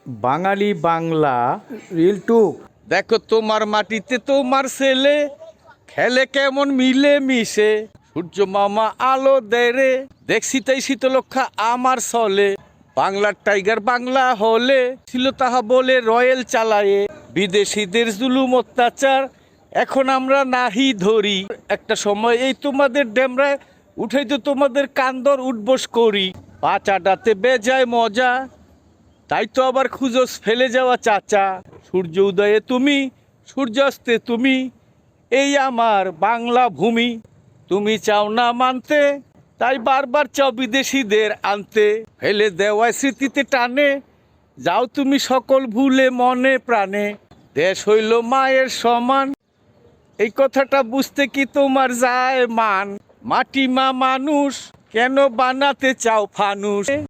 বাঙালি Bangla reel টুক। দেখো তোমার মাটিতে তোমার ছেলে খেলে কেমন মিলে মিশে, সূর্য মামা আলো দেয় রে, দেখছি তাই শীতলক্ষা আমার চলে। বাংলার টাইগার বাংলা হলে ছিল তাহা বলে রয়েল চালায়ে, বিদেশিদের জুলুম অত্যাচার এখন আমরা নাহি ধরি। একটা সময় এই তোমাদের ডেমরায় উঠাই তো তোমাদের কান্দর উঠবস করি। পাচাটাতে বেজায় মজা, তাই তো আবার খুঁজোস ফেলে যাওয়া চাচা। সূর্য উদয়ে তুমি, সূর্যাস্তে তুমি, এই আমার বাংলা ভূমি। তুমি চাও না মানতে, তাই বারবার চাও বিদেশিদের আনতে। ফেলে দেওয়ায় স্মৃতিতে টানে, যাও তুমি সকল ভুলে মনে প্রাণে। দেশ হইল মায়ের সমান, এই কথাটা বুঝতে কি তোমার যায় মান? মাটি মা মানুষ, কেন বানাতে চাও ফানুস?